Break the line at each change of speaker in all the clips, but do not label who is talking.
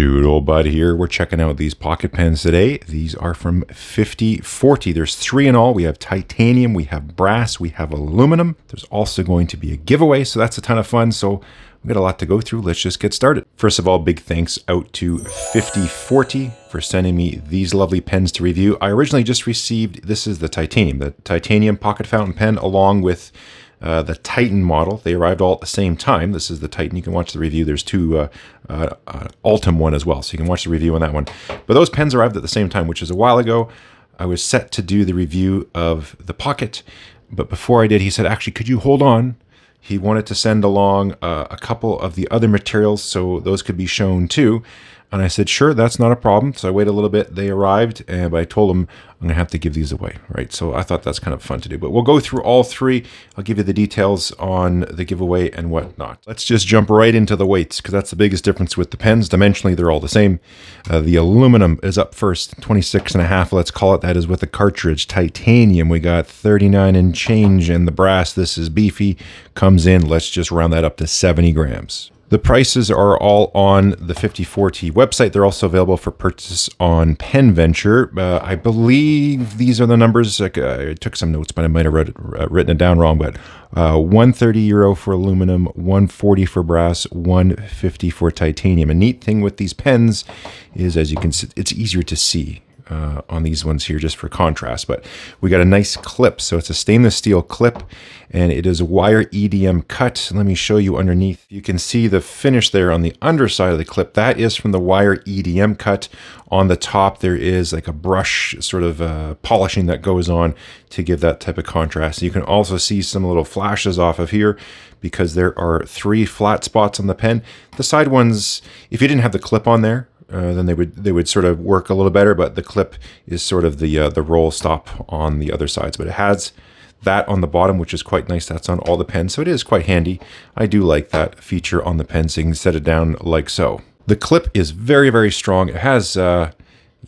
Doodlebud here. We're checking out these pocket pens today. These are from Fifty4T. There's 3 in all. We have titanium, we have brass, we have aluminum. There's also going to be a giveaway, so that's a ton of fun. So we got a lot to go through. Let's just get started. First of all, big thanks out to Fifty4T for sending me these lovely pens to review. I originally just received, this is the titanium pocket fountain pen along with the Titan model. They arrived all at the same time. This is the Titan. You can watch the review. There's 2 Ultim one as well, so you can watch the review on that one. But those pens arrived at the same time, which is a while ago. I was set to do the review of the Pocket, but before I did, he said, actually, could you hold on? He wanted to send along a couple of the other materials so those could be shown too. And I said, sure, that's not a problem. So I waited a little bit. They arrived, but I told them I'm going to have to give these away, right? So I thought that's kind of fun to do. But we'll go through all 3. I'll give you the details on the giveaway and whatnot. Let's just jump right into the weights, because that's the biggest difference with the pens. Dimensionally, they're all the same. The aluminum is up first, 26.5, let's call it. That is with the cartridge. Titanium, we got 39 and change. And the brass, this is beefy, comes in, let's just round that up to 70 grams. The prices are all on the Fifty4T website. They're also available for purchase on Pen Venture. I believe these are the numbers. I took some notes, but I might have written it down wrong. But €130 for aluminum, $140 for brass, $150 for titanium. A neat thing with these pens is, as you can see, it's easier to see on these ones here just for contrast. But we got a nice clip. So it's a stainless steel clip, and it is a wire EDM cut. Let me show you underneath. You can see the finish there on the underside of the clip. That is from the wire EDM cut. On the top, there is like a brush sort of polishing that goes on to give that type of contrast. You can also see some little flashes off of here because there are 3 flat spots on the pen. The side ones, if you didn't have the clip on there, then they would sort of work a little better, but the clip is sort of the roll stop on the other sides. But it has that on the bottom, which is quite nice. That's on all the pens, so it is quite handy. I do like that feature on the pen, so you can set it down like so. The clip is very, very strong. It has a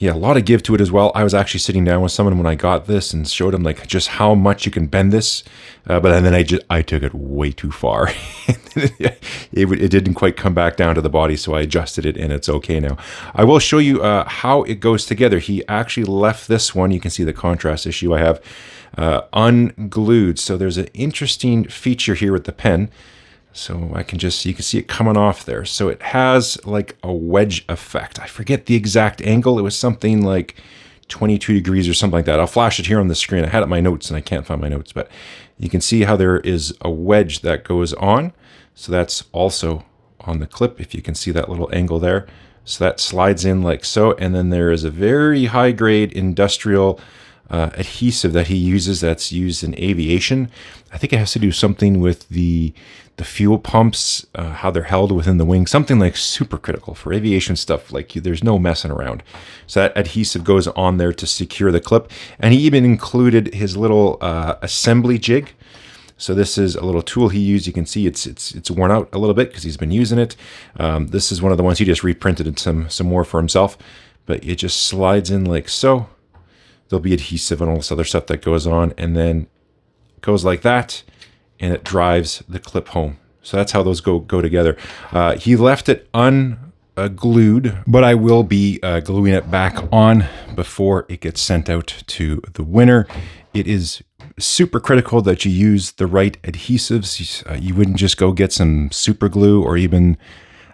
lot of give to it as well. I was actually sitting down with someone when I got this and showed him like just how much you can bend this, but then I took it way too far. It didn't quite come back down to the body, so I adjusted it and it's okay now. I will show you how it goes together. He actually left this one, you can see the contrast issue I have, unglued. So there's an interesting feature here with the pen. So you can see it coming off there. So it has like a wedge effect. I forget the exact angle. It was something like 22 degrees or something like that. I'll flash it here on the screen. I had it in my notes and I can't find my notes, but you can see how there is a wedge that goes on. So that's also on the clip, if you can see that little angle there. So that slides in like so. And then there is a very high grade industrial adhesive that he uses that's used in aviation. I think it has to do something with the fuel pumps, how they're held within the wing, something like super critical for aviation stuff. Like there's no messing around. So that adhesive goes on there to secure the clip. And he even included his little assembly jig. So this is a little tool he used. You can see it's worn out a little bit because he's been using it. This is one of the ones he just reprinted some more for himself, but it just slides in like so. There'll be adhesive and all this other stuff that goes on, and then it goes like that, and it drives the clip home. So that's how those go together. He left it unglued, but I will be gluing it back on before it gets sent out to the winner. It is super critical that you use the right adhesives. You wouldn't just go get some super glue, or even,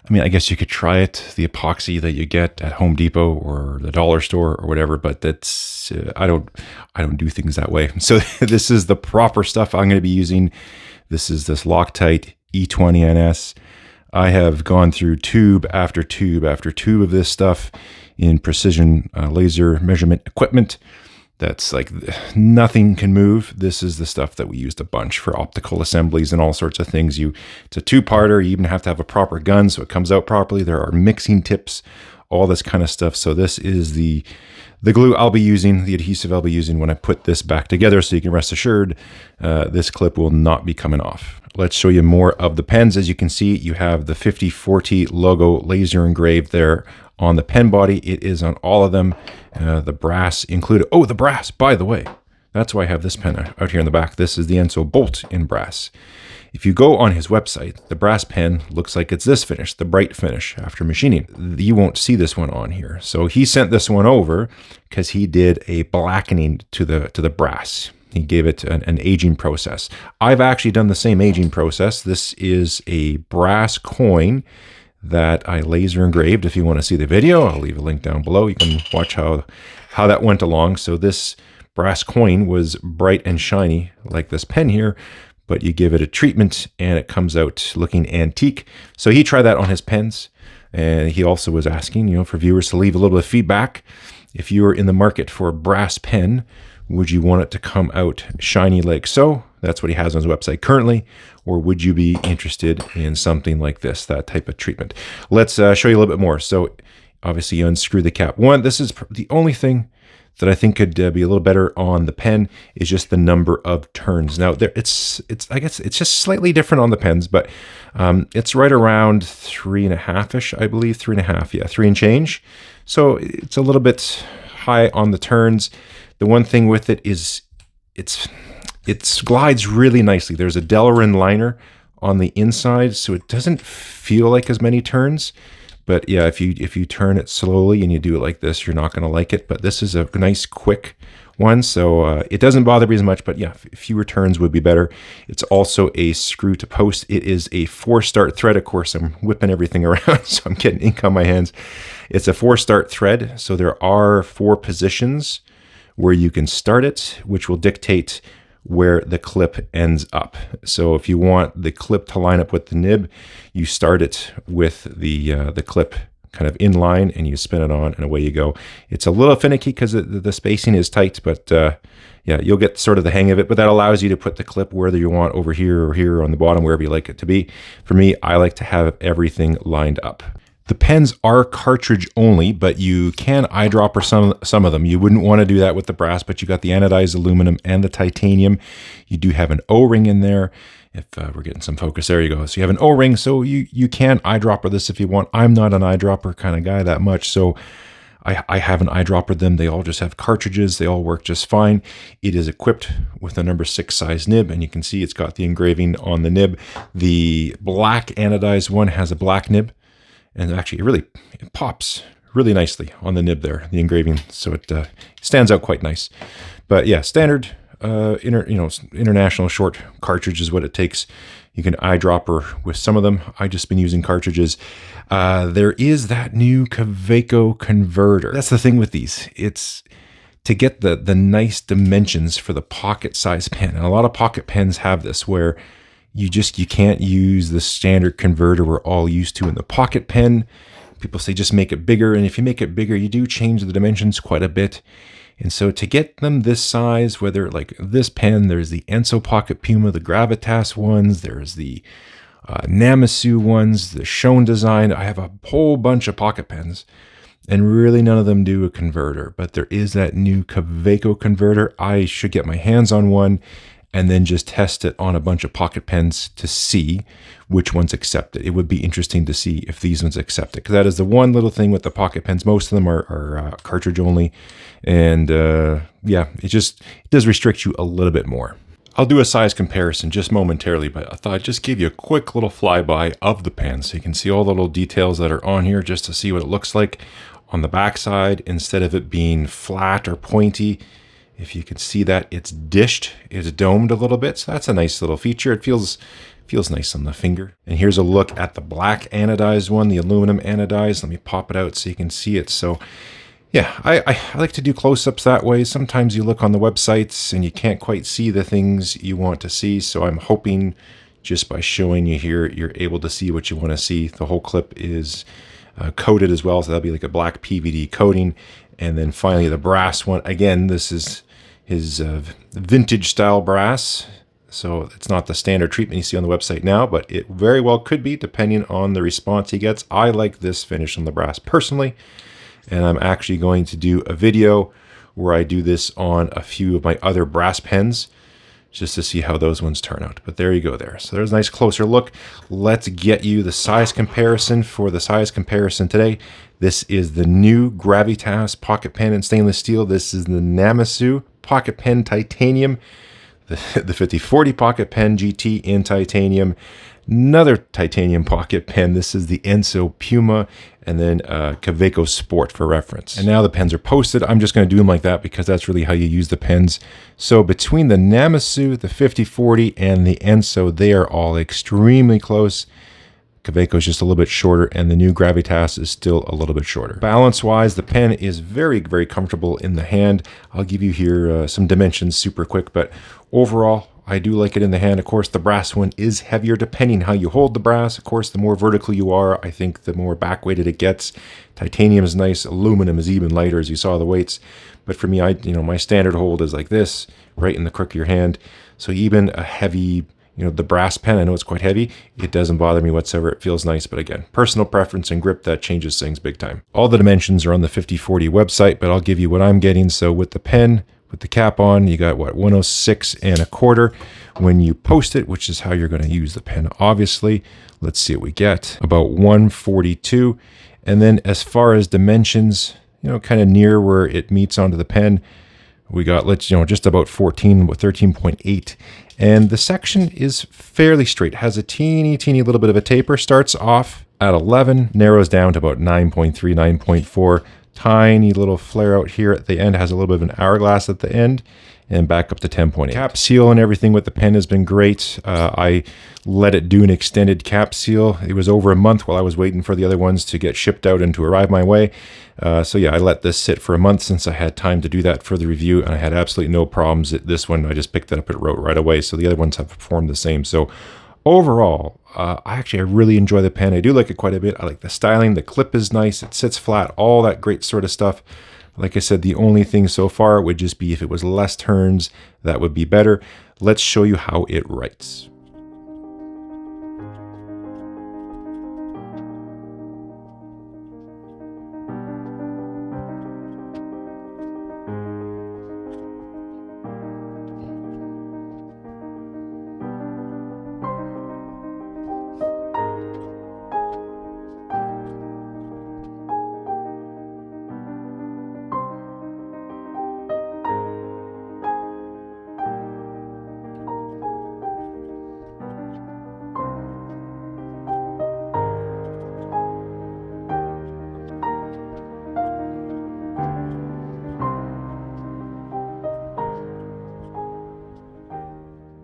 I mean, I guess you could try it, the epoxy that you get at Home Depot or the dollar store or whatever, but that's, I don't do things that way. So this is the proper stuff I'm going to be using. This is this Loctite E20NS. I have gone through tube after tube after tube of this stuff in precision laser measurement equipment. That's like nothing can move. This is the stuff that we used a bunch for optical assemblies and all sorts of things. It's a 2-parter. You even have to have a proper gun so it comes out properly. There are mixing tips, all this kind of stuff. So this is the glue I'll be using, the adhesive I'll be using when I put this back together. So you can rest assured this clip will not be coming off. Let's show you more of the pens. As you can see, you have the Fifty4T logo laser engraved there on the pen body. It is on all of them. The brass included. Oh, the brass, by the way. That's why I have this pen out here in the back. This is the Enso Bolt in brass. If you go on his website, the brass pen looks like it's this finish, the bright finish after machining. You won't see this one on here. So he sent this one over because he did a blackening to the brass. He gave it an aging process. I've actually done the same aging process. This is a brass coin that I laser engraved. If you want to see the video, I'll leave a link down below. You can watch how that went along. So this brass coin was bright and shiny like this pen here, but you give it a treatment and it comes out looking antique. So he tried that on his pens, and he also was asking, for viewers to leave a little bit of feedback. If you were in the market for a brass pen, would you want it to come out shiny like so? That's what he has on his website currently. Or would you be interested in something like this, that type of treatment? Let's show you a little bit more. So obviously you unscrew the cap. This is the only thing that I think could be a little better on the pen is just the number of turns. Now I guess it's just slightly different on the pens, but it's right around 3.5-ish, I believe, 3.5, yeah, 3 and change. So it's a little bit high on the turns. The one thing with it is it glides really nicely. There's a Delrin liner on the inside, so it doesn't feel like as many turns. But yeah, if you turn it slowly and you do it like this, you're not going to like it. But this is a nice, quick one, so it doesn't bother me as much. But yeah, fewer turns would be better. It's also a screw to post. It is a 4-start thread. Of course, I'm whipping everything around, so I'm getting ink on my hands. It's a 4-start thread, so there are 4 positions where you can start it, which will dictate where the clip ends up. So if you want the clip to line up with the nib, you start it with the clip kind of in line and you spin it on and away you go. It's a little finicky because the spacing is tight, but yeah, you'll get sort of the hang of it. But that allows you to put the clip whether you want, over here or here on the bottom, wherever you like it to be. For me, I like to have everything lined up. The pens are cartridge only, but you can eyedropper some of them. You wouldn't want to do that with the brass, but you got the anodized aluminum and the titanium. You do have an O-ring in there. If we're getting some focus, there you go. So you have an O-ring, so you can eyedropper this if you want. I'm not an eyedropper kind of guy that much, so I haven't eyedroppered them. They all just have cartridges. They all work just fine. It is equipped with a number 6 size nib, and you can see it's got the engraving on the nib. The black anodized one has a black nib. And actually, it pops really nicely on the nib there, the engraving, so it stands out quite nice. But yeah, standard international short cartridge is what it takes. You can eyedropper with some of them. I've just been using cartridges. There is that new Kaweco converter. That's the thing with these. It's to get the nice dimensions for the pocket size pen. And a lot of pocket pens have this where you can't use the standard converter we're all used to in the pocket pen. People say just make it bigger, and if you make it bigger, you do change the dimensions quite a bit. And so to get them this size, whether like this pen, there's the Enso Pocket Puma, the Gravitas ones, there's the Namasu ones, the Shone design. I have a whole bunch of pocket pens, and really none of them do a converter. But there is that new Kaweco converter. I should get my hands on one and then just test it on a bunch of pocket pens to see which ones accept it. It would be interesting to see if these ones accept it, because that is the one little thing with the pocket pens. Most of them are cartridge only, and yeah, it does restrict you a little bit more. I'll do a size comparison just momentarily, but I thought I'd just give you a quick little flyby of the pen so you can see all the little details that are on here just to see what it looks like on the back side. Instead of it being flat or pointy, if you can see that, it's dished, it's domed a little bit, so that's a nice little feature. It feels nice on the finger. And here's a look at the black anodized one, the aluminum anodized. Let me pop it out so you can see it. So yeah, I like to do close-ups that way. Sometimes you look on the websites and you can't quite see the things you want to see, so I'm hoping just by showing you here, you're able to see what you want to see. The whole clip is coated as well, so that'll be like a black PVD coating. And then finally the brass one. Again, this is his vintage style brass, so it's not the standard treatment you see on the website now, but it very well could be depending on the response he gets. I like this finish on the brass personally, and I'm actually going to do a video where I do this on a few of my other brass pens just to see how those ones turn out. But there you go there. So there's a nice closer look. Let's get you the size comparison for the size comparison today. This is the new Gravitas pocket pen in stainless steel. This is the Namasu pocket pen titanium. the 5040 Pocket Pen GT in titanium, another titanium pocket pen. This is the Enso Puma, and then Kaweco Sport for reference. And now the pens are posted. I'm just going to do them like that because that's really how you use the pens. So between the Namasu, the 5040, and the Enso, they are all extremely close. Kaweco is just a little bit shorter, and the new Gravitas is still a little bit shorter. Balance-wise, the pen is very, very comfortable in the hand. I'll give you here some dimensions super quick, but overall, I do like it in the hand. Of course, the brass one is heavier depending how you hold the brass. Of course, the more vertical you are, I think the more back-weighted it gets. Titanium is nice. Aluminum is even lighter, as you saw the weights. But for me, my standard hold is like this, right in the crook of your hand. So even a heavy, the brass pen, I know it's quite heavy. It doesn't bother me whatsoever. It feels nice, but again, personal preference and grip, that changes things big time. All the dimensions are on the 5040 website, but I'll give you what I'm getting. So with the pen, with the cap on, you got what, 106 1/4 when you post it, which is how you're going to use the pen, obviously. Let's see what we get. About 142. And then as far as dimensions, kind of near where it meets onto the pen, we got, just about 14 with 13.8. And the section is fairly straight, has a teeny little bit of a taper, starts off at 11, narrows down to about 9.3, 9.4, tiny little flare out here at the end, has a little bit of an hourglass at the end, and back up to 10.8. Cap seal and everything with the pen has been great. I let it do an extended cap seal. It was over a month while I was waiting for the other ones to get shipped out and to arrive my way. So yeah, I let this sit for a month since I had time to do that for the review, and I had absolutely no problems. This one, I just picked it up and wrote right away. So the other ones have performed the same. So overall, I really enjoy the pen. I do like it quite a bit. I like the styling. The clip is nice. It sits flat, all that great sort of stuff. Like I said, the only thing so far would just be if it was less turns, that would be better. Let's show you how it writes.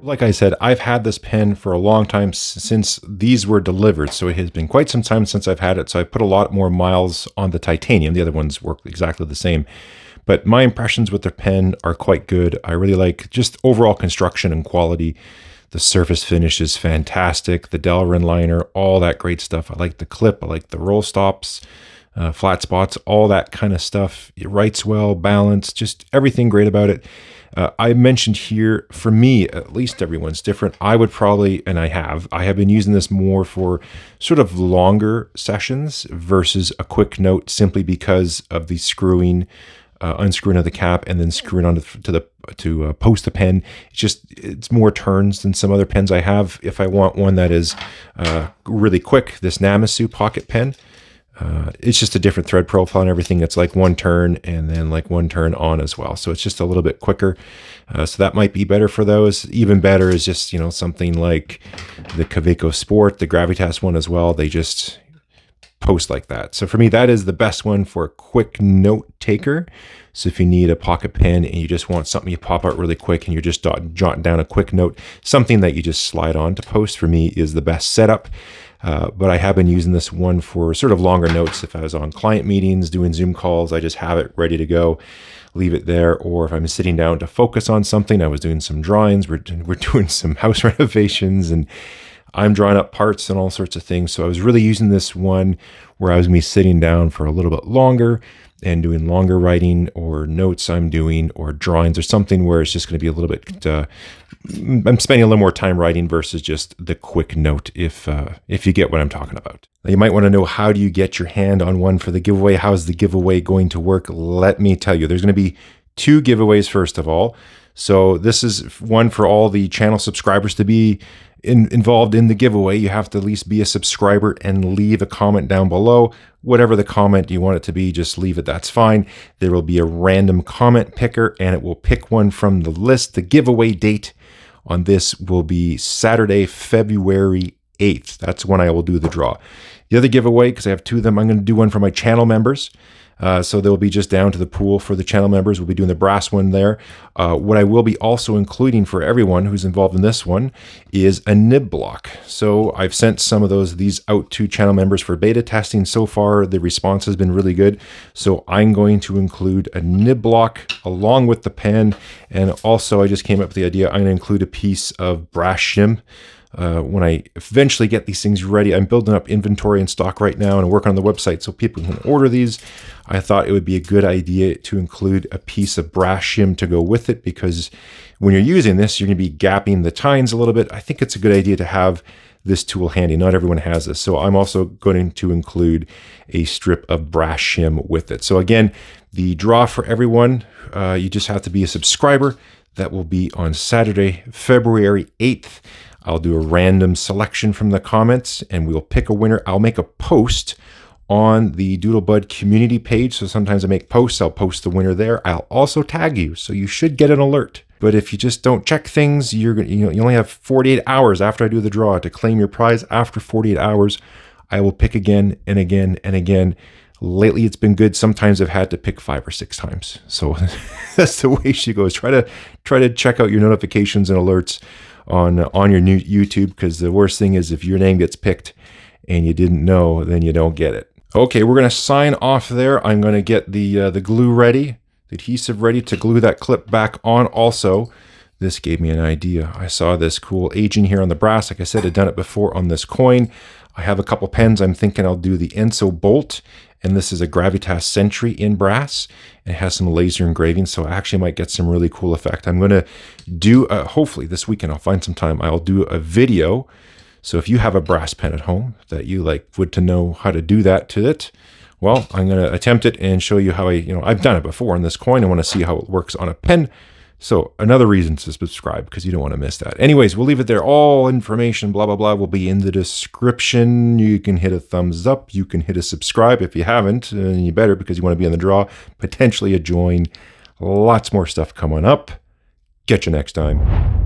Like I said, I've had this pen for a long time since these were delivered, so it has been quite some time since I've had it, so I put a lot more miles on the titanium. The other ones work exactly the same. But my impressions with the pen are quite good. I really like just overall construction and quality. The surface finish is fantastic. The Delrin liner, all that great stuff. I like the clip. I like the roll stops, flat spots, all that kind of stuff. It writes well, balanced, just everything great about it. I mentioned here, for me, at least everyone's different. I would probably, and I have been using this more for sort of longer sessions versus a quick note, simply because of the unscrewing of the cap and then screwing on to post the pen. It's more turns than some other pens I have. If I want one that is really quick, this Namasu pocket pen, it's just a different thread profile and everything. It's like one turn and then like one turn on as well. So it's just a little bit quicker. So that might be better for those. Even better is just, something like the Kaweco Sport, the Gravitas one as well. They just post like that. So for me, that is the best one for a quick note taker. So if you need a pocket pen and you just want something you pop out really quick and you're just jotting down a quick note, something that you just slide on to post, for me is the best setup. But I have been using this one for sort of longer notes. If I was on client meetings, doing Zoom calls, I just have it ready to go, leave it there. Or if I'm sitting down to focus on something, I was doing some drawings, we're doing some house renovations, and I'm drawing up parts and all sorts of things. So I was really using this one where I was going to be sitting down for a little bit longer and doing longer writing or notes I'm doing or drawings or something where it's just going to be a little bit, I'm spending a little more time writing versus just the quick note, if you get what I'm talking about. Now, you might want to know, how do you get your hand on one for the giveaway? How's the giveaway going to work? Let me tell you, there's going to be 2 giveaways first of all. So this is one for all the channel subscribers to be involved in the giveaway. You have to at least be a subscriber and leave a comment down below. Whatever the comment you want it to be, just leave it. That's fine. There will be a random comment picker, and it will pick one from the list. The giveaway date on this will be Saturday, February 8th. That's when I will do the draw. The other giveaway, because I have two of them, I'm going to do one for my channel members. So they'll be just down to the pool for the channel members. We'll be doing the brass one there. What I will be also including for everyone who's involved in this one is a nib block. So I've sent some of these out to channel members for beta testing. So far, the response has been really good. So I'm going to include a nib block along with the pen. And also, I just came up with the idea, I'm going to include a piece of brass shim. When I eventually get these things ready, I'm building up inventory and stock right now and working on the website so people can order these. I thought it would be a good idea to include a piece of brass shim to go with it, because when you're using this, you're going to be gapping the tines a little bit. I think it's a good idea to have this tool handy. Not everyone has this. So I'm also going to include a strip of brass shim with it. So again, the draw for everyone, you just have to be a subscriber. That will be on Saturday, February 8th. I'll do a random selection from the comments and we'll pick a winner. I'll make a post on the Doodlebud community page. So sometimes I make posts, I'll post the winner there. I'll also tag you, so you should get an alert. But if you just don't check things, you only have 48 hours after I do the draw to claim your prize. After 48 hours, I will pick again and again and again. Lately, it's been good. Sometimes I've had to pick 5 or 6 times. So that's the way she goes. Try to check out your notifications and alerts on your new YouTube, because the worst thing is if your name gets picked and you didn't know, then you don't get it. Okay, we're going to sign off there. I'm going to get the glue ready, the adhesive ready to glue that clip back on. Also, this gave me an idea. I saw this cool aging here on the brass. Like I said, I've done it before on this coin. I have a couple pens. I'm thinking I'll do the Enso Bolt, and this is a Gravitas Sentry in brass. It has some laser engraving, so I actually might get some really cool effect. I'm going to do, hopefully this weekend, I'll find some time, I'll do a video. So if you have a brass pen at home that you would to know how to do that to it, well, I'm going to attempt it and show you how I've done it before on this coin. I want to see how it works on a pen. So another reason to subscribe, because you don't want to miss that. Anyways, we'll leave it there. All information, blah, blah, blah, will be in the description. You can hit a thumbs up. You can hit a subscribe if you haven't, and you better, because you want to be in the draw, potentially a join. Lots more stuff coming up. Get you next time.